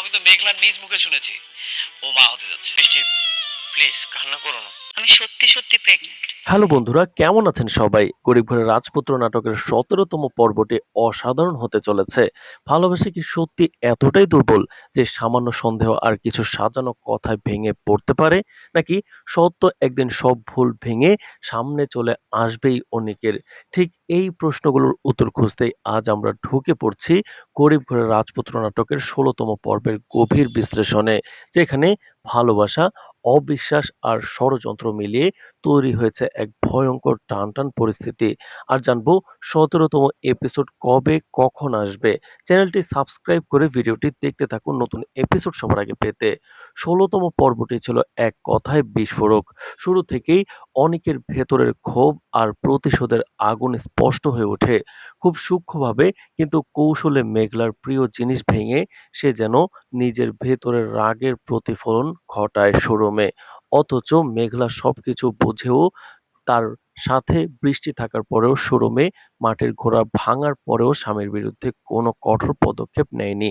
আমি তো মেঘলার নিজ মুখে শুনেছি ও মা হতে যাচ্ছে। বৃষ্টি, প্লিজ কান্না করো না। আমি সত্যি সত্যি প্রেগনেন্ট। হ্যালো বন্ধুরা, কেমন আছেন সবাই? গরিব ঘরের রাজপুত্র নাটকের ১৭তম পর্বটি অসাধারণ হতে চলেছে। ভালোবাসা কি সত্যি এতটাই দুর্বল যে সামান্য সন্দেহ আর কিছু সাজানো কথায় ভেঙে পড়তে পারে, নাকি সত্য একদিন সব ভুল ভেঙে সামনে চলে আসবেই অনেকের? ঠিক এই প্রশ্নগুলোর উত্তর খুঁজতেই আজ আমরা ঢুকে পড়ছি গরিব ঘরের রাজপুত্র নাটকের ১৬তম পর্বের গভীর বিশ্লেষণে, যেখানে ভালোবাসা, অবিশ্বাস আর ষড়যন্ত্র মিলিয়ে তৈরি হয়েছে এক ভয়ঙ্কর টানটান পরিস্থিতি। আর জানবো ১৭তম এপিসোড কবে কখন আসবে। চ্যানেলটি সাবস্ক্রাইব করে ভিডিওটি দেখতে থাকুন নতুন এপিসোড সবার আগে পেতে। ১৬তম পর্বটি ছিল এক কথায় বিস্ফোরক। শুরু থেকেই অনেকের ভেতরের ক্ষোভ আর প্রতিশোধের আগুন স্পষ্ট হয়ে ওঠে। খুব সূক্ষ্মভাবে কিন্তু কৌশলে মেঘলার প্রিয় জিনিস ভেঙে সে যেন নিজের ভেতরের রাগের প্রতিফলন ঘটায় শোরুমে। অথচ মেঘলা সবকিছু বুঝেও তার সাথে বৃষ্টি থাকার পরেও শোরুমে মাটির ঘোড়া ভাঙার পরেও স্বামীর বিরুদ্ধে কোনো কঠোর পদক্ষেপ নেয়নি।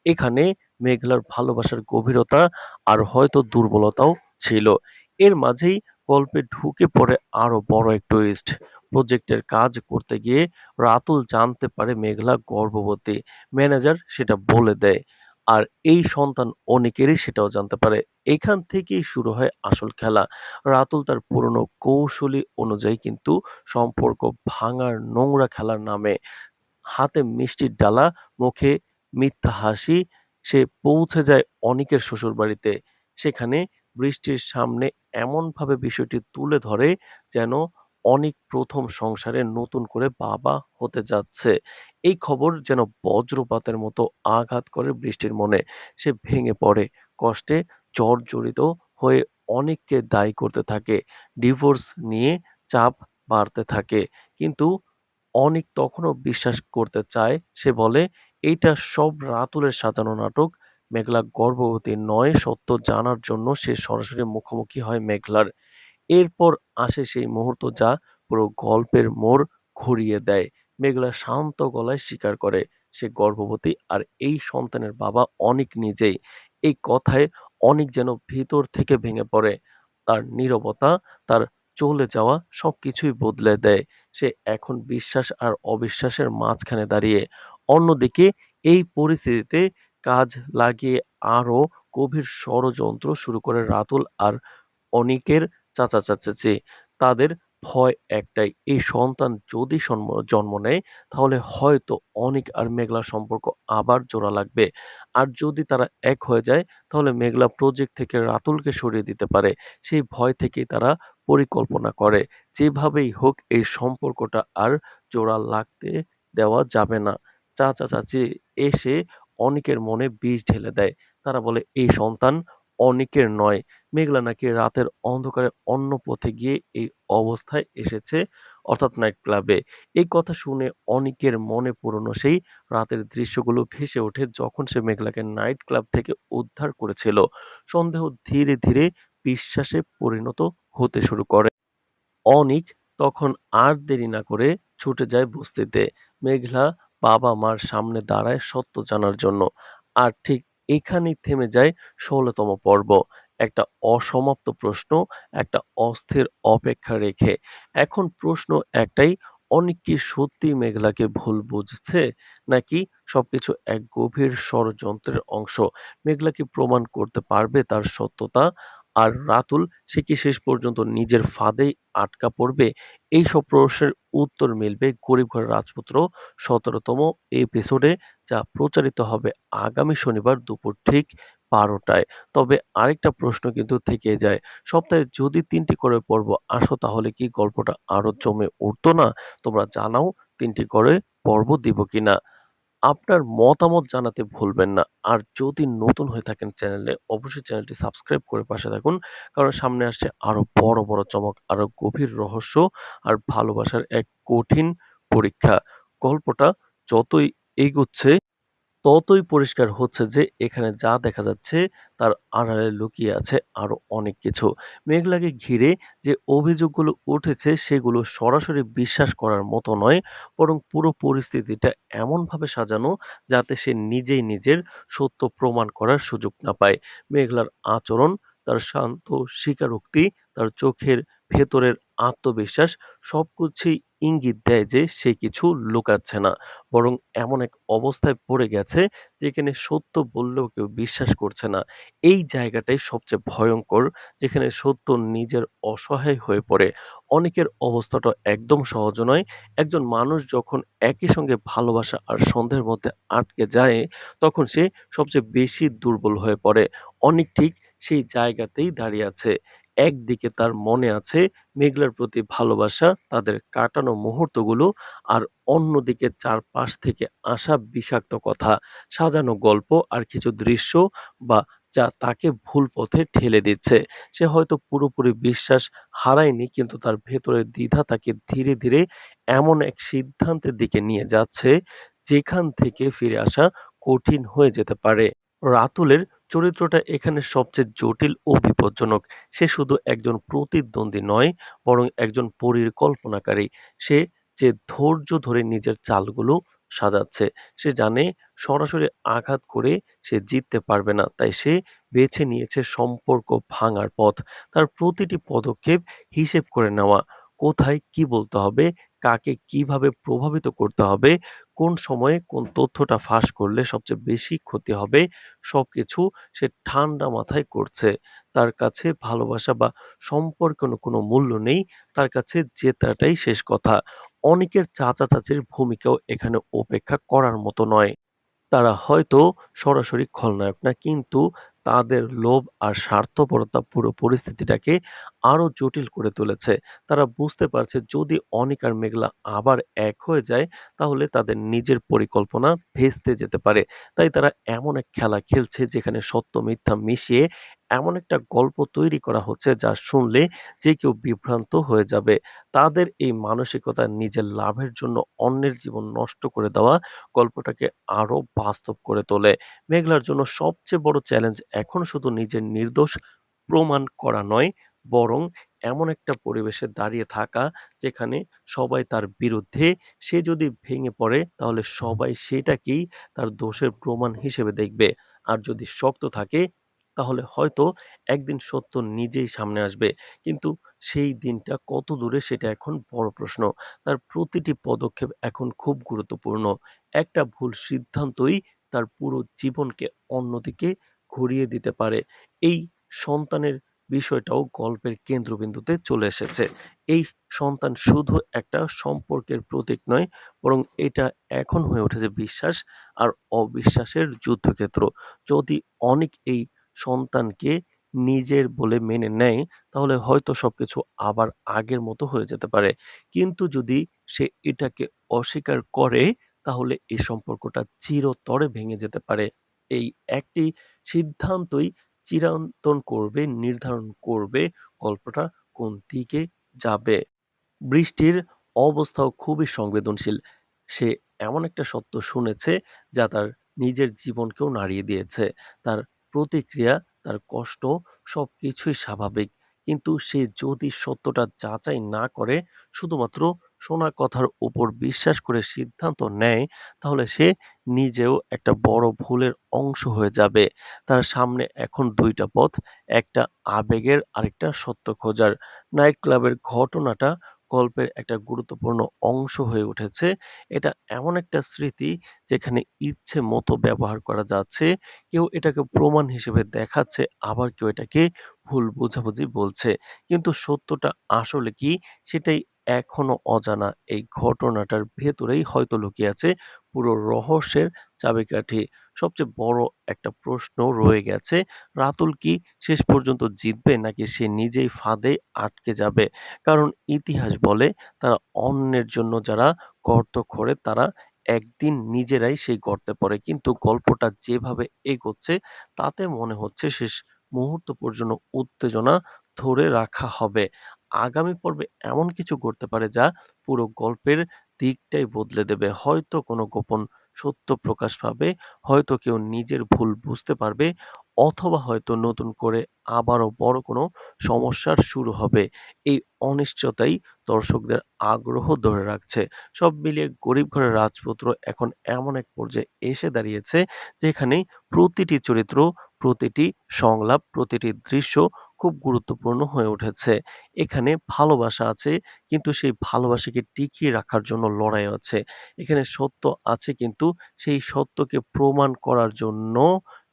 এখানে মেঘলার ভালোবাসার গভীরতা আর হয়তো দুর্বলতাও ছিল। এর মাঝেই গল্পে ঢুকে পড়ে আরো বড় এক টুইস্ট। প্রজেক্টের কাজ করতে গিয়ে রাতুল জানতে পারে মেঘলা গর্ভবতী। ম্যানেজার সেটা বলে দেয়। আর এই সন্তান অনেকেরই সেটাও জানতে পারে। এখান থেকেই শুরু হয় আসল খেলা। রাতুল তার পুরনো কৌশলী অনুযায়ী কিন্তু সম্পর্ক ভাঙার নোংরা খেলার নামে হাতে মিষ্টির ডালা, মুখে মিথ্যা হাসি, সে পৌঁছে যায় অনিকের শ্বশুরবাড়িতে। সেখানে বৃষ্টির সামনে এমনভাবে বিষয়টি তুলে ধরে যেন অনিক প্রথম সংসারে নতুন করে বাবা হতে যাচ্ছে। এই খবর যেন বজ্রপাতের মতো আঘাত করে বৃষ্টির মনে। সে ভেঙে পড়ে, কষ্টে জর্জরিত হয়ে অনিককে দায়ী করতে থাকে। ডিভোর্স নিয়ে চাপ বাড়তে থাকে। কিন্তু অনিক তখনও বিশ্বাস করতে চায়। সে বলে, "এইটা সব রাতুলের সাজানো নাটক।" মেঘলা গর্ভবতী নয়, সত্য জানার জন্য সে সরাসরি মুখোমুখি হয় মেঘলার। এরপর আসে সেই মুহূর্ত যা পুরো গল্পের মোড় ঘুরিয়ে দেয়। মেঘলা শান্ত গলায় স্বীকার করে সে গর্ভবতী আর এই সন্তানের বাবা অনিক নিজেই। এই কথায় অনিক যেন ভিতর থেকে ভেঙে পড়ে। তার নীরবতা, তার চলে যাওয়া সবকিছুই বদলে দেয়। সে এখন বিশ্বাস আর অবিশ্বাসের মাঝখানে দাঁড়িয়ে। অন্যদিকে এই পরিস্থিতিতে কাজ লাগিয়ে আরো গভীর ষড়যন্ত্র শুরু করে রাতুল আর অনিকের চাচা-চাচী। তাদের ভয় একটাই, এই সন্তান যদি জন্ম নেয় তাহলে হয়তো অনিক আর মেঘলার সম্পর্ক আবার জোড়া লাগবে। আর যদি তারা এক হয়ে যায় তাহলে মেঘলা প্রজেক্ট থেকে রাতুলকে সরিয়ে দিতে পারে। সেই ভয় থেকেই তারা পরিকল্পনা করে, যেভাবেই হোক এই সম্পর্কটা আর জোড়া লাগতে দেওয়া যাবে না। চাচা-চাচী এসে অনিকের মনে বিষ ঢেলে দেয়। তারা বলে এই সন্তান অনিকের নয়। মেঘলা নাকি রাতের অন্ধকারে অন্য পথে গিয়ে এই অবস্থায় এসেছে, অর্থাৎ নাইট ক্লাবে। এই কথা শুনে অনিকের মনে পুরনো সেই রাতের দৃশ্যগুলো ভেসে ওঠে যখন সে মেঘলাকে নাইট ক্লাব থেকে উদ্ধার করেছিল। সন্দেহ ধীরে ধীরে বিশ্বাসে পরিণত হতে শুরু করে। অনিক তখন আর দেরি না করে ছুটে যায় বস্তিতে। মেঘলা বাবা-মার সামনে দাঁড়ায় সত্য জানার জন্য। আর ঠিক এখানেই থেমে যায় ১৬তম পর্ব। একটা অসমাপ্ত প্রশ্ন, একটা অস্থির অপেক্ষা রেখে। এখন প্রশ্ন একটাই, অনিক কি সত্যিই মেঘলাকে ভুল বুঝছে? নাকি সবকিছু এক গভীর ষড়যন্ত্রের অংশ? মেঘলা কি প্রমাণ করতে পারবে তার সত্যতা? আর রাতুল, সে কি শেষ পর্যন্ত নিজের ফাঁদেই আটকা পড়বে? এইসব প্রশ্নের উত্তর মিলবে গরিব ঘরের রাজপুত্র ১৭তম এপিসোডে, যা প্রচারিত হবে আগামী শনিবার দুপুর ঠিক ১২টায়। তবে আরেকটা প্রশ্ন কিন্তু থেকেই যায়। সপ্তাহে যদি ৩টি করে পর্ব আসো তাহলে কি গল্পটা আরো জমে উঠতো না? তোমরা জানাও ৩টি করে পর্ব দিব কিনা? আপনার মতামত জানাতে ভুলবেন না। আর যদি নতুন হয়ে থাকেন চ্যানেলে, অবশ্যই চ্যানেলটি সাবস্ক্রাইব করে পাশে থাকুন। কারণ সামনে আসছে আরো বড়, বড় চমক, আরো গভীর রহস্য আর ভালোবাসার এক কঠিন পরীক্ষা। গল্পটা যতই এগুচ্ছে ততই পরিষ্কার হচ্ছে যে এখানে যা দেখা যাচ্ছে তার আড়ালে লুকিয়ে আছে আরো অনেক কিছু। মেঘলাকে ঘিরে যে অভিযোগগুলো উঠেছে সেগুলো সরাসরি বিশ্বাস করার মতো নয়, বরং পুরো পরিস্থিতিটা এমনভাবে সাজানো যাতে সে নিজেই নিজের সত্য প্রমাণ করার সুযোগ না পায়। মেঘলার আচরণ, তার শান্ত স্বীকারোক্তি, তার চোখের ভেতরের আত্মবিশ্বাস সবকিছুই ইঙ্গিত দেয় যে সে কিছু লুকাচ্ছে না, বরং এমন এক অবস্থায় পড়ে গেছে যেখানে সত্য বললেও কেউ বিশ্বাস করছে না। এই জায়গাটাই সবচেয়ে ভয়ঙ্কর, যেখানে সত্য নিজের অসহায় হয়ে পড়ে। অনেকের অবস্থাটা একদম সহজ নয়। একজন মানুষ যখন একই সঙ্গে ভালোবাসা আর সন্দেহের মধ্যে আটকে যায়, তখন সে সবচেয়ে বেশি দুর্বল হয়ে পড়ে। অনেক ঠিক সেই জায়গাতেই দাঁড়িয়ে আছে। একদিকে তার মনে আছে মেঘলার প্রতি ভালোবাসা, তাদের কাটানো মুহূর্তগুলো, আর অন্যদিকে চারপাশ থেকে আসা বিষাক্ত কথা, সাজানো গল্প আর কিছু দৃশ্য বা যা তাকে ভুল পথে ঠেলে দিচ্ছে। সে হয়তো পুরোপুরি বিশ্বাস হারায়নি, কিন্তু তার ভেতরের দ্বিধা তাকে ধীরে ধীরে এমন এক সিদ্ধান্তের দিকে নিয়ে যাচ্ছে যেখান থেকে ফিরে আসা কঠিন হয়ে যেতে পারে। রাতুলের চরিত্রটা এখানে সবচেয়ে জটিল ও বিপজ্জনক। সে শুধু একজন প্রতিদ্বন্দ্বী নয়, বরং একজন পরিকল্পনাকারী। সে যে ধৈর্য ধরে নিজের চালগুলো সাজাচ্ছে। সে জানে সরাসরি আঘাত করে সে জিততে পারবে না। তাই সে বেছে নিয়েছে সম্পর্ক ভাঙার পথ। তার প্রতিটি পদক্ষেপ হিসেব করে নেওয়া। কোথায় কি বলতে হবে, কাকে কিভাবে প্রভাবিত করতে হবে, কোন সময়ে কোন তথ্যটা ফাঁস করলে সবচেয়ে বেশি ক্ষতি হবে, সবকিছু সে ঠান্ডা মাথায় করছে। তার কাছে ভালোবাসা বা সম্পর্কের কোনো মূল্য নেই। তার কাছে জেতাটাই শেষ কথা। অনেকের চাচা-চাচীর ভূমিকাও এখানে উপেক্ষা করার মতো নয়। তারা হয়তো সরাসরি খলনায়ক না, কিন্তু তাদের লোভ আর স্বার্থপরতা পুরো পরিস্থিতিটাকে আরো জটিল করে তুলেছে। তারা বুঝতে পারছে যদি অনিক আর মেঘলা আবার এক হয়ে যায়, তাহলে তাদের নিজের পরিকল্পনা ভেস্তে যেতে পারে। তাই তারা এমন এক খেলা খেলছে যেখানে সত্য মিথ্যা মিশিয়ে এমন একটা গল্প তৈরি করা হচ্ছে যা শুনলে যে কেউ বিভ্রান্ত হয়ে যাবে। তাদের এই মানসিকতা, নিজের লাভের জন্য অন্যের জীবন নষ্ট করে দেওয়া, গল্পটাকে আরো বাস্তব করে তোলে। মেঘলার জন্য সবচেয়ে বড় চ্যালেঞ্জ এখন শুধু নিজের নির্দোষ প্রমাণ করা নয়, বরং এমন একটা পরিবেশে দাঁড়িয়ে থাকা যেখানে সবাই তার বিরুদ্ধে। সে যদি ভেঙে পড়ে তাহলে সবাই সেটাকেই তার দোষের প্রমাণ হিসেবে দেখবে। আর যদি শক্ত থাকে তাহলে হয়তো একদিন সত্য নিজেই সামনে আসবে। কিন্তু সেই দিনটা কত দূরে সেটা এখন বড় প্রশ্ন। তার প্রতিটি পদক্ষেপ এখন খুব গুরুত্বপূর্ণ। একটা ভুল সিদ্ধান্তই তার পুরো জীবনকে অন্যদিকে ঘুরিয়ে দিতে পারে। এই সন্তানের বিষয়টাও গল্পের কেন্দ্রবিন্দুতে চলে এসেছে। এই সন্তান শুধু একটা সম্পর্কের প্রতীক নয়, বরং এটা এখন হয়ে উঠেছে বিশ্বাস আর অবিশ্বাসের যুদ্ধক্ষেত্র। যদি অনেক এই সন্তানকে নিজের বলে মেনে নেয়, তাহলে হয়তো সবকিছু আবার আগের মতো হয়ে যেতে পারে। কিন্তু যদি সে এটাকে অস্বীকার করে, তাহলে এই সম্পর্কটা চিরতরে ভেঙে যেতে পারে। এই একটি সিদ্ধান্তই নির্ধারণ করবে গল্পটা কোন দিকে যাবে। বৃষ্টির অবস্থাও খুবই সংবেদনশীল। সে এমন একটা সত্য শুনেছে যা তার নিজের জীবনকেও নাড়িয়ে দিয়েছে। তার প্রতিক্রিয়া, তার কষ্ট সবকিছুই স্বাভাবিক। কিন্তু সে যদি সত্যটা যাচাই না করে শুধুমাত্র শোনা কথার উপর বিশ্বাস করে সিদ্ধান্ত নেয়, তাহলে সে নিজেও একটা বড় ভুলের অংশ হয়ে যাবে। তার সামনে এখন ২ টা পথ, একটা আবেগের, আরেকটা সত্য খোঁজার। নাইট ক্লাবের ঘটনাটা গল্পের একটা গুরুত্বপূর্ণ অংশ হয়ে উঠেছে। এটা এমন একটা স্মৃতি যেখানে ইচ্ছে মতো ব্যবহার করা যাচ্ছে। কেউ এটাকে প্রমাণ হিসেবে দেখাচ্ছে, আবার কেউ এটাকে ভুল বোঝাবুঝি বলছে। কিন্তু সত্যটা আসলে কি সেটাই এখনো অজানা। এই ঘটনাটার ভেতরেই হয়তো লুকিয়ে আছে পুরো রহস্যের চাবিকাঠি। সবচেয়ে বড় একটা প্রশ্ন রয়ে গেছে, রাতুল কি শেষ পর্যন্ত জিতবে নাকি সে নিজেই ফাঁদে আটকে যাবে? কারণ ইতিহাস বলে তারা অন্যের জন্য যারা গর্ত খোঁড়ে তারা একদিন নিজেরাই সেই গর্তে পড়ে। কিন্তু গল্পটা যেভাবে এগোচ্ছে তাতে মনে হচ্ছে শেষ মুহূর্ত পর্যন্ত উত্তেজনা ধরে রাখা হবে। আগামী পর্বে এমন কিছু ঘটতে পারে যা পুরো গল্পের দিকটাই বদলে দেবে। হয়তো কোনো গোপন সত্য প্রকাশ পাবে, হয়তো কেউ নিজের ভুল বুঝতে পারবে, অথবা হয়তো নতুন করে আবারও বড় কোনো সমস্যার শুরু হবে। এই অনিশ্চয়তাই দর্শকদের আগ্রহ ধরে রাখছে। সব মিলিয়ে গরিব ঘরের রাজপুত্র এখন এমন এক পর্যায়ে এসে দাঁড়িয়েছে যেখানে প্রতিটি চরিত্র, প্রতিটি সংলাপ, প্রতিটি দৃশ্য খুব গুরুত্বপূর্ণ হয়ে উঠেছে। এখানে ভালোবাসা আছে, কিন্তু সেই ভালোবাসাকে টিকিয়ে রাখার জন্য লড়াই আছে। এখানে সত্য আছে, কিন্তু সেই সত্যকে প্রমাণ করার জন্য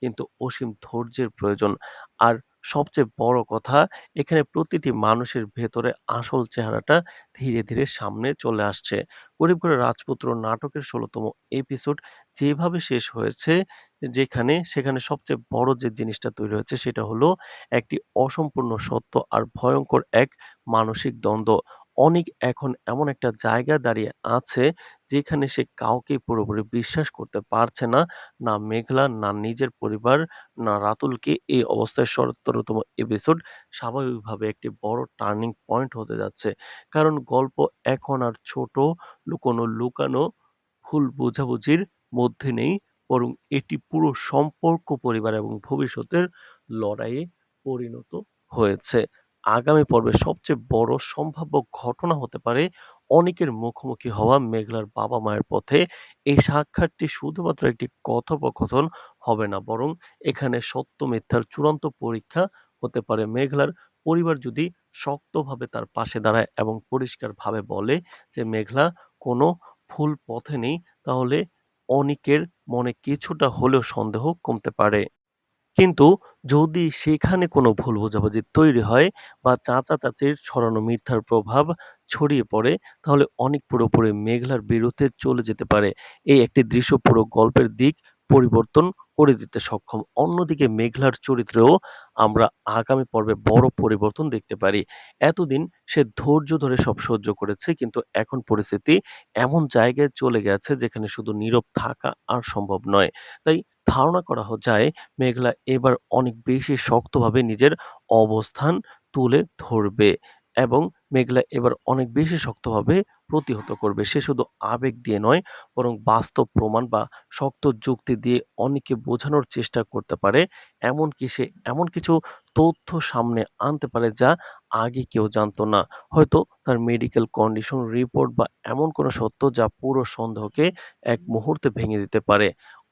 কিন্তু অসীম ধৈর্যের প্রয়োজন। আর সবচেয়ে বড় কথা, এখানে প্রতিটি মানুষের ভেতরে আসল চেহারাটা ধীরে, ধীরে সামনে চলে আসছে। গরিব ঘরের রাজপুত্র নাটকের ১৬ তম এপিসোড যেভাবে শেষ হয়েছে, সেখানে সবচেয়ে বড় যে জিনিসটা তৈরি হয়েছে সেটা হলো একটি অসম্পূর্ণ সত্য আর ভয়ংকর এক মানসিক দ্বন্দ্ব। অনিক এখন এমন একটা জায়গায় দাঁড়িয়ে আছে যেখানে সে কাউকেই পুরোপুরি বিশ্বাস করতে পারছে না। না মেঘলা, না নিজের পরিবার, না রাতুলকে। এই অবস্থায় ১৭তম এপিসোড স্বাভাবিকভাবে একটি বড় টার্নিং পয়েন্ট হতে যাচ্ছে। কারণ গল্প এখন আর ছোট লুকানো ভুল বোঝাবুঝির মধ্যে নেই, বরং এটি পুরো সম্পর্ক, পরিবার এবং ভবিষ্যতের লড়াইয়ে পরিণত হয়েছে। আগামী পর্বে সবচেয়ে বড় সম্ভাব্য ঘটনা হতে পারে অনিকের মুখোমুখি হওয়া মেঘলার বাবা-মায়ের পথে। এই সাক্ষাৎটি শুধুমাত্র একটি কথোপকথন হবে না, বরং এখানে সত্য মিথ্যার চূড়ান্ত পরীক্ষা হতে পারে। মেঘলার পরিবার যদি শক্তভাবে তার পাশে দাঁড়ায় এবং পরিষ্কারভাবে বলে যে মেঘলা কোনো ভুল পথে নেই, তাহলে অনিকের মনে কিছুটা হলেও সন্দেহ কমতে পারে। কিন্তু যদি সেখানে কোনো ভুল বোঝাবুঝি তৈরি হয় বা চাচা-চাচীর ছড়ানো মিথ্যার প্রভাব ছড়িয়ে পড়ে, তাহলে অনেক পুরোপুরি মেঘলার বিরুদ্ধে চলে যেতে পারে। এই একটি দৃশ্য পুরো গল্পের দিক পরিবর্তন করে দিতে সক্ষম। অন্যদিকে মেঘলার চরিত্রেও আমরা আগামী পর্বে বড় পরিবর্তন দেখতে পারি। এতদিন সে ধৈর্য ধরে সব সহ্য করেছে, কিন্তু এখন পরিস্থিতি এমন জায়গায় চলে গেছে যেখানে শুধু নীরব থাকা আর সম্ভব নয়। তাই ধারণা করা যায় মেঘলা এবার অনেক বেশি শক্তভাবে নিজের অবস্থান তুলে ধরবে, এবং মেঘলা এবার অনেক বেশি শক্তভাবে প্রতিহত করবে। সে শুধু আবেগ দিয়ে নয়, বরং বাস্তব প্রমাণ বা শক্ত যুক্তি দিয়ে অনেককে বোঝানোর চেষ্টা করতে পারে। এমনকি সে এমন কিছু তথ্য সামনে আনতে পারে যা আগে কেউ জানতো না। হয়তো তার মেডিকেল কন্ডিশন, রিপোর্ট বা এমন কোনো সত্য যা পুরো সন্দেহকে এক মুহূর্তে ভেঙে দিতে পারে।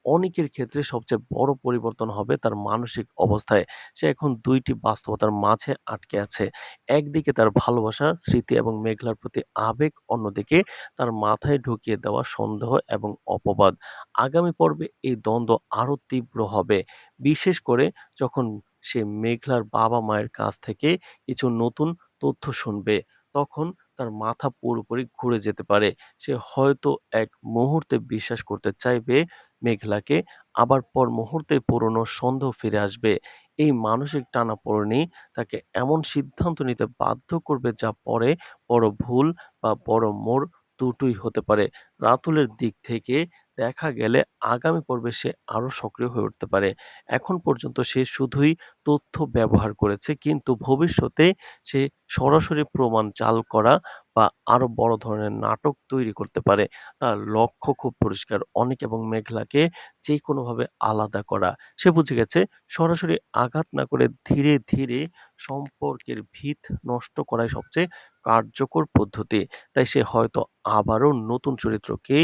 অনিকের ক্ষেত্রে সবচেয়ে বড় পরিবর্তন হবে তার মানসিক অবস্থায়। সে এখন ২ টি বাস্তবতার মাঝে আটকে আছে। একদিকে তার ভালোবাসা, স্মৃতি এবং মেঘলার প্রতি আবেগ, অন্যদিকে তার মাথায় ঢুকিয়ে দেওয়া সন্দেহ এবং অপবাদ। আগামী পর্বে এই দ্বন্দ্ব আরো তীব্র হবে। বিশেষ করে যখন সে মেঘলার বাবা-মায়ের কাছ থেকে কিছু নতুন তথ্য শুনবে। তখন তার মাথা পুরোপুরি ঘুরে যেতে পারে। সে হয়তো এক মুহূর্তে বিশ্বাস করতে চাইবে মেঘলাকে, আবার পর মুহূর্তে পুরনো সন্দেহ ফিরে আসবে। এই মানসিক টানাপোড়েনই তাকে এমন সিদ্ধান্ত নিতে বাধ্য করবে যা পরে বড় ভুল বা বড় মোড় দুটোই হতে পারে। রাতুলের দিক থেকে দেখা গেলে আগামী পর্বে সে আরো সক্রিয় হয়ে উঠতে পারে। এখন পর্যন্ত সে শুধুই তথ্য ব্যবহার করেছে, কিন্তু ভবিষ্যতে সে সরাসরি প্রমাণ জাল করা বা আরো বড় ধরনের নাটক তৈরি করতে পারে। তার লক্ষ্য খুব পরিষ্কার, অনিক এবং মেঘলাকে যেকোনোভাবে আলাদা করা। সে বুঝে গেছে সরাসরি আঘাত না করে ধীরে, ধীরে সম্পর্কের ভিত নষ্ট করাই সবচেয়ে কার্যকর পদ্ধতি। তাই সে হয়তো আবারও নতুন চরিত্রকে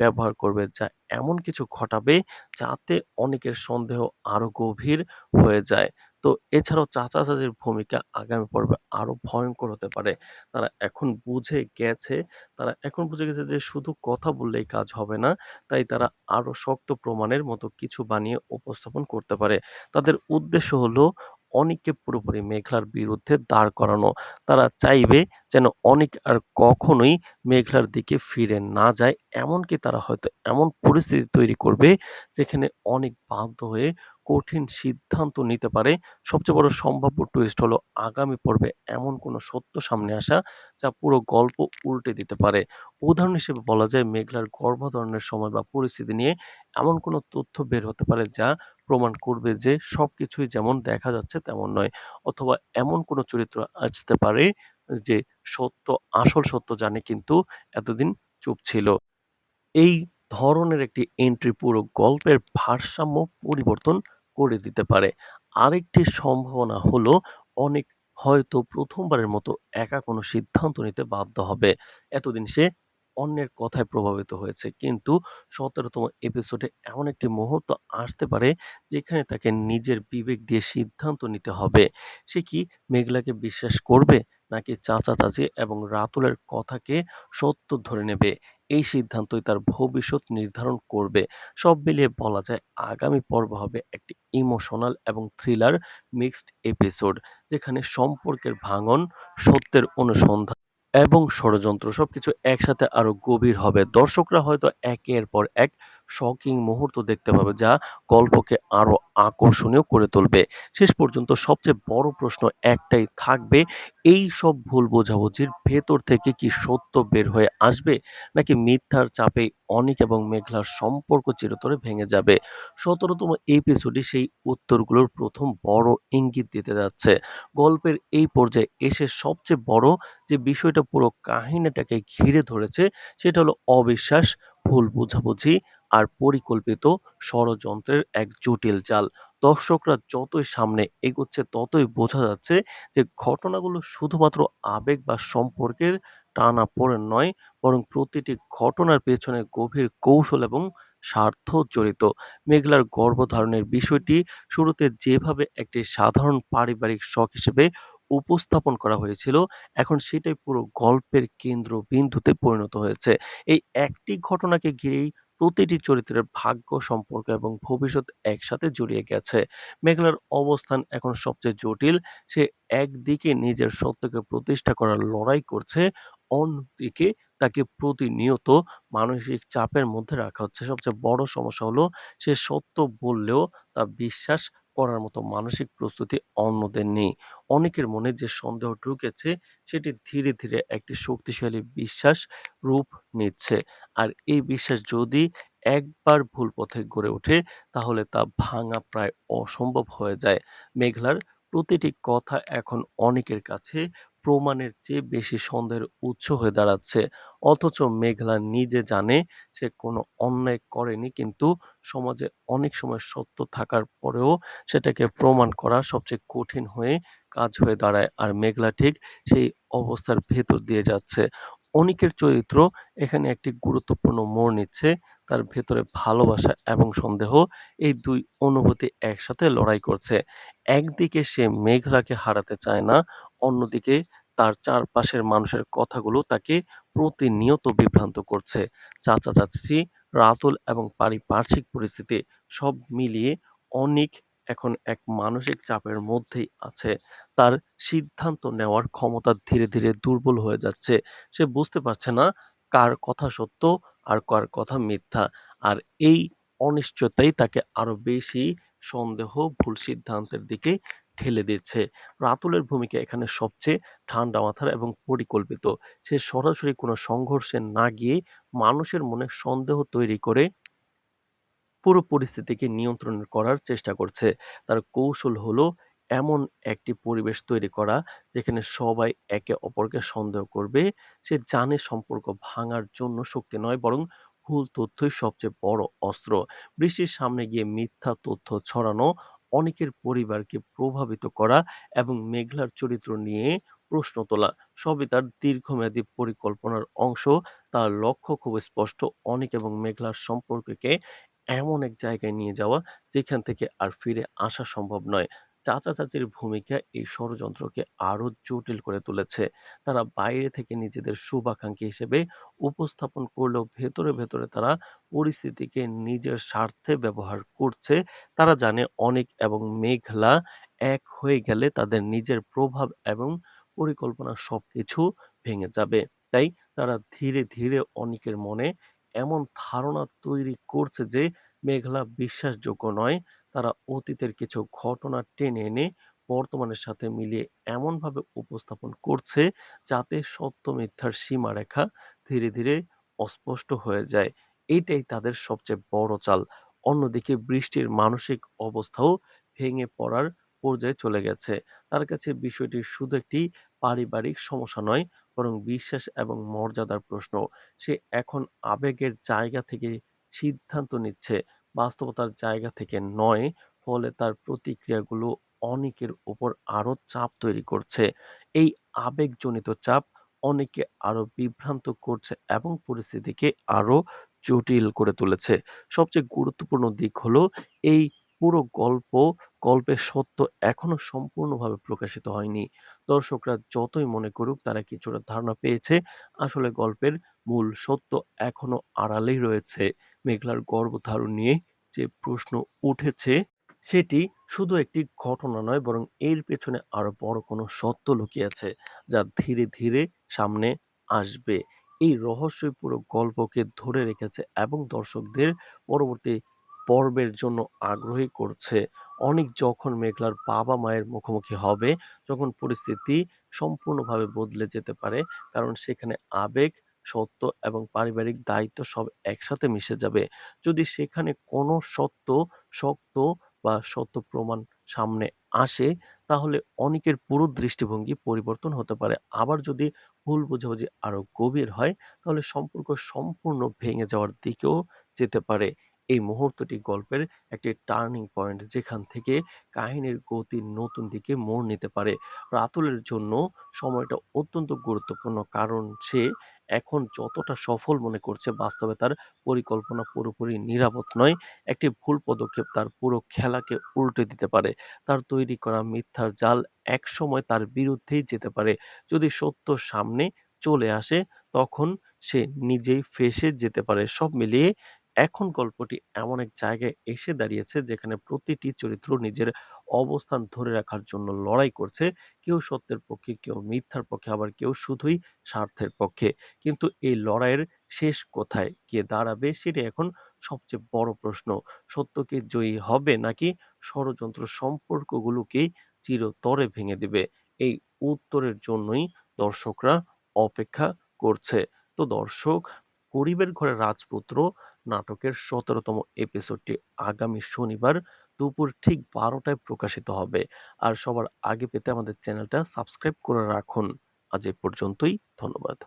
ব্যবহার করবে, যা এমন কিছু ঘটাবে যাতে অনেকের সন্দেহ আরো গভীর হয়ে যায়। তো এছাড়াও চাচা-চাচীর ভূমিকা আগামী পর্বে আরো ভয়ংকর হতে পারে। তারা এখন বুঝে গেছে যে শুধু কথা বললেই কাজ হবে না। তাই তারা আরো শক্ত প্রমাণের মতো কিছু বানিয়ে উপস্থাপন করতে পারে। তাদের উদ্দেশ্য হলো অনিককে পুরোপুরি মেঘলার বিরুদ্ধে দাঁড় করানো। তারা চাইবে যেন অনিক আর কখনোই মেঘলার দিকে ফিরে না যায়। এমনকি তারা হয়তো এমন পরিস্থিতি তৈরি করবে যেখানে অনিক বাধ্য হয়ে কঠিন সিদ্ধান্ত নিতে পারে। সবচেয়ে বড় সম্ভাব্য টুইস্ট হলো আগামী পর্বে এমন কোনো সত্য সামনে আসা যা পুরো গল্প উল্টে দিতে পারে। উদাহরণ হিসেবে বলা যায় মেঘলার গর্ভধারণের সময় বা পরিস্থিতি নিয়ে এমন কোনো তথ্য বের হতে পারে যা প্রমাণ করবে যে সবকিছুই যেমন দেখা যাচ্ছে তেমন নয়। অথবা এমন কোনো চরিত্র আসতে পারে যে আসল সত্য জানে কিন্তু এতদিন চুপ ছিল। এই ধরনের একটি এন্ট্রি পুরো গল্পের ভারসাম্য পরিবর্তন করে দিতে পারে। আরেকটি সম্ভাবনা হলো অনেক হয়তো প্রথমবারের মতো একা কোনো সিদ্ধান্ত নিতে বাধ্য হবে। এতদিন সে অন্যের কথায় প্রভাবিত হয়েছে। কিন্তু ১৭তম এপিসোডে এমন একটি মুহূর্ত আসতে পারে যেখানে তাকে নিজের বিবেক দিয়ে সিদ্ধান্ত নিতে হবে। সে কি মেঘলাকে বিশ্বাস করবে? নাকি চাচা-চাচী এবং রাতুলের কথাকে সত্য ধরে নেবে? এই সিদ্ধান্তই তার ভবিষ্যৎ নির্ধারণ করবে। সব মিলিয়ে বলা যায় আগামী পর্ব হবে একটি ইমোশনাল এবং থ্রিলার মিক্সড এপিসোড, যেখানে সম্পর্কের ভাঙন, সত্যের অনুসন্ধান এবং ষড়যন্ত্র সবকিছু একসাথে আরো গভীর হবে। দর্শকরা হয়তো একের পর এক শকিং মুহূর্ত দেখতে পাবে, যা গল্পকে আরো আকর্ষণীয় করে তুলবে। শেষ পর্যন্ত সবচেয়ে বড় প্রশ্ন একটাই থাকবে, এই সব ভুল বোঝাবুঝির ভেতর থেকে কি সত্য বের হয়ে আসবে, নাকি মিথ্যার চাপে অনিক এবং মেঘলার সম্পর্ক চিরতরে ভেঙে যাবে? ১৭তম এপিসোডে সেই উত্তরগুলোর প্রথম বড় ইঙ্গিত দিতে যাচ্ছে। গল্পের এই পর্যায়ে এসে সবচেয়ে বড় যে বিষয়টা পুরো কাহিনীটাকে ঘিরে ধরেছে, সেটা হলো অবিশ্বাস, ভুল বোঝাবুঝি আর পরিকল্পিত ষড়যন্ত্রের এক জটিল জাল। দর্শকরা যতই সামনে এগোচ্ছে ততই বোঝা যাচ্ছে যে ঘটনাগুলো শুধুমাত্র আবেগ বা সম্পর্কের টানাপোড়েন নয়, বরং প্রতিটি ঘটনার পেছনে গভীর কৌশল এবং স্বার্থ জড়িত। মেঘলার গর্ভধারণের বিষয়টি শুরুতে যেভাবে একটি সাধারণ পারিবারিক শখ হিসেবে উপস্থাপন করা হয়েছিল, এখন সেটাই পুরো গল্পের কেন্দ্রবিন্দুতে পরিণত হয়েছে। এই একটি ঘটনাকে ঘিরেই প্রতিটি চরিত্রের ভাগ্য, সম্পর্ক এবং ভবিষ্যৎ একসাথে জড়িয়ে গেছে। মেঘলার অবস্থান এখন সবচেয়ে জটিল। সে একদিকে নিজের সত্যকে প্রতিষ্ঠা করার লড়াই করছে, অন্যদিকে তাকে প্রতিনিয়ত মানসিক চাপের মধ্যে রাখা হচ্ছে। সবচেয়ে বড় সমস্যা হলো, সে সত্য বললেও তা বিশ্বাস করার মতো মানসিক প্রস্তুতি অন্যদের নেই। অনেকের মনে যে সন্দেহ ঢুকেছে, সেটি ধীরে ধীরে একটি শক্তিশালী বিশ্বাস রূপ নিচ্ছে। আর এই বিশ্বাস যদি একবার ভুল পথে গড়ে ওঠে, তাহলে তা ভাঙা প্রায় অসম্ভব হয়ে যায়। মেঘলার প্রতিটি কথা এখন অনেকের কাছে প্রমাণের চেয়ে বেশি সন্দেহের উৎস হয়ে দাঁড়াচ্ছে। অথচ মেঘলা নিজে জানে সে কোনো অন্যায় করেনি, কিন্তু সমাজে অনেক সময় সত্য থাকার পরেও সেটাকে প্রমাণ করা সবচেয়ে কঠিন হয়ে কাজ হয়ে দাঁড়ায়। আর মেঘলা ঠিক সেই অবস্থার ভেতর দিয়ে যাচ্ছে। অনিকের চরিত্র এখানে একটি গুরুত্বপূর্ণ মোড় নিচ্ছে। তার ভেতরে ভালোবাসা এবং সন্দেহ, এই ২ অনুভূতি একসাথে লড়াই করছে। একদিকে সে মেঘলাকে হারাতে চায় না, অন্যদিকে তার চারপাশের মানুষের কথাগুলো তাকে প্রতিনিয়ত বিভ্রান্ত করছে। চাচা-চাচী, রাতুল এবং পারিপার্শ্বিক পরিস্থিতি সব মিলিয়ে অনিক এখন এক মানসিক চাপের মধ্যেই আছে। তার সিদ্ধান্ত নেওয়ার ক্ষমতা ধীরে ধীরে দুর্বল হয়ে যাচ্ছে। সে বুঝতে পারছে না কার কথা সত্য আর কার কথা মিথ্যা। আর এই অনিশ্চয়তাই তাকে আরো বেশি সন্দেহ, ভুল সিদ্ধান্তের দিকে ঠেলে দিচ্ছে। রাতুলের ভূমিকা এখানে সবচেয়ে ঠান্ডা মাথার এবং পরিকল্পিত। সে সরাসরি কোনো সংঘর্ষে না গিয়ে মানুষের মনে সন্দেহ তৈরি করে পুরো পরিস্থিতিকে নিয়ন্ত্রণ করার চেষ্টা করছে। তার কৌশল হলো এমন একটি পরিবেশ তৈরি করা যেখানে সবাই একে অপরকে সন্দেহ করবে। সে জানে সম্পর্ক ভাঙার জন্য শক্তি নয়, বরং ভুল তথ্যই সবচেয়ে বড় অস্ত্র। বৃষ্টির সামনে গিয়ে মিথ্যা তথ্য ছড়ানো, অনেকের পরিবারকে প্রভাবিত করা এবং মেঘলার চরিত্র নিয়ে প্রশ্ন তোলা সবই তার দীর্ঘমেয়াদী পরিকল্পনার অংশ। তার লক্ষ্য খুব স্পষ্ট, অনিক এবং মেঘলার সম্পর্ককে এমন এক জায়গায় নিয়ে যাওয়া যেখান থেকে আর ফিরে আসা সম্ভব নয়। চাচা-চাচীর ভূমিকা এই ষড়যন্ত্রকে আরো জটিল করে তুলেছে। তারা বাইরে থেকে নিজেদের শুভাকাঙ্ক্ষী হিসেবে উপস্থাপন করলেও ভেতরে ভেতরে তারা পরিস্থিতিকে নিজের স্বার্থে ব্যবহার করছে। তারা জানে অনিক এবং মেঘলা এক হয়ে গেলে তাদের নিজের প্রভাব এবং পরিকল্পনা সবকিছু ভেঙে যাবে। তাই তারা ধীরে ধীরে অনিকের মনে এমন ধারণা তৈরি করছে যে মেঘলা বিশ্বাসযোগ্য নয়। তারা অতীতের কিছু ঘটনা টেনে এনে বর্তমানের সাথে মিলিয়ে এমনভাবে উপস্থাপন করছে যাতে সত্য মিথ্যার সীমারেখা ধীরে ধীরে অস্পষ্ট হয়ে যায়। এইটাই তাদের সবচেয়ে বড় চাল। অন্যদিকে বৃষ্টির মানসিক অবস্থাও ভেঙে পড়ার পর্যায়ে চলে গেছে। তার কাছে বিষয়টি শুধু একটি পারিবারিক সমস্যা নয়, বরং বিশ্বাস এবং মর্যাদার প্রশ্ন। সে এখন আবেগের জায়গা থেকে সিদ্ধান্ত নিচ্ছে বাস্তবতার জায়গা থেকে নয়, ফলে তার প্রতিক্রিয়াগুলো অনেকের উপর আরো চাপ তৈরি করছে। এই আবেগজনিত চাপ অনেককে আরো বিভ্রান্ত করছে এবং পরিস্থিতিকে আরো জটিল করে তুলেছে। সবচেয়ে গুরুত্বপূর্ণ দিক হলো এই পুরো গল্পের সত্য এখনো সম্পূর্ণভাবে প্রকাশিত হয়নি। দর্শকরা যতই মনে করুক তারা কিছুটা ধারণা পেয়েছে, আসলে গল্পের মূল সত্য এখনো আড়ালেই রয়েছে। মেঘলার গর্ভধারণ নিয়ে যে প্রশ্ন উঠেছে সেটি শুধু একটি ঘটনা নয়, বরং এর পেছনে আরো বড় কোনো সত্য লুকিয়ে আছে যা ধীরে ধীরে সামনে আসবে। এই রহস্যই পুরো গল্পকে ধরে রেখেছে এবং দর্শকদের পরবর্তী পর্বের জন্য আগ্রহী করছে। অনেক যখন মেঘলার বাবা মায়ের মুখোমুখি হবে, যখন পরিস্থিতি সম্পূর্ণভাবে বদলে যেতে পারে, কারণ সেখানে আবেগ, সত্য এবং পারিবারিক দায়িত্ব সব একসাথে মিশে যাবে। যদি সেখানে কোনো শক্ত বা সত্য প্রমাণ সামনে আসে, তাহলে অনেকের পুরো দৃষ্টিভঙ্গি পরিবর্তন হতে পারে। আবার যদি ভুল বোঝাবুঝি আরো গভীর হয়, তাহলে সম্পর্ক সম্পূর্ণ ভেঙে যাওয়ার দিকেও যেতে পারে। এই মুহূর্তটি গল্পের একটি টার্নিং পয়েন্ট, যেখান থেকে কাহিনীর গতি নতুন দিকে মোড় নিতে পারে। রাতুলের জন্য সময়টা অত্যন্ত গুরুত্বপূর্ণ, কারণ সে এখন যতটা সফল মনে করছে, বাস্তবে তার পরিকল্পনা পুরোপুরি নিরাপদ নয়। একটি ভুল পদক্ষেপ তার পুরো খেলাকে উল্টে দিতে পারে। তার তৈরি করা মিথ্যার জাল একসময় তার বিরুদ্ধেই যেতে পারে। যদি সত্য সামনে চলে আসে, তখন সে নিজেই ফেঁসে যেতে পারে। সব মিলিয়ে এখন গল্পটি এমন এক জায়গায় এসে দাঁড়িয়েছে যেখানে প্রতিটি চরিত্র নিজের অবস্থান ধরে রাখার জন্য লড়াই করছে। কেউ সত্যের পক্ষে, কেউ মিথ্যার পক্ষে, আবার কেউ শুধুই স্বার্থের পক্ষে। কিন্তু এই লড়াইয়ের শেষ কোথায় কে দাঁড়াবে, সেটাই এখন সবচেয়ে বড় প্রশ্ন। সত্য কি জয়ী হবে, নাকি ষড়যন্ত্র সম্পর্কগুলোকে চিরতরে ভেঙে দিবে? এই উত্তরের জন্যই দর্শকরা অপেক্ষা করছে। তো দর্শক, গরিবের ঘরে রাজপুত্র নাটকের ১৭তম এপিসোডটি আগামী শনিবার দুপুর ঠিক ১২টায় প্রকাশিত হবে। আর সবার আগে পেতে আমাদের চ্যানেলটা সাবস্ক্রাইব করে রাখুন। আজ এ পর্যন্তই। ধন্যবাদ।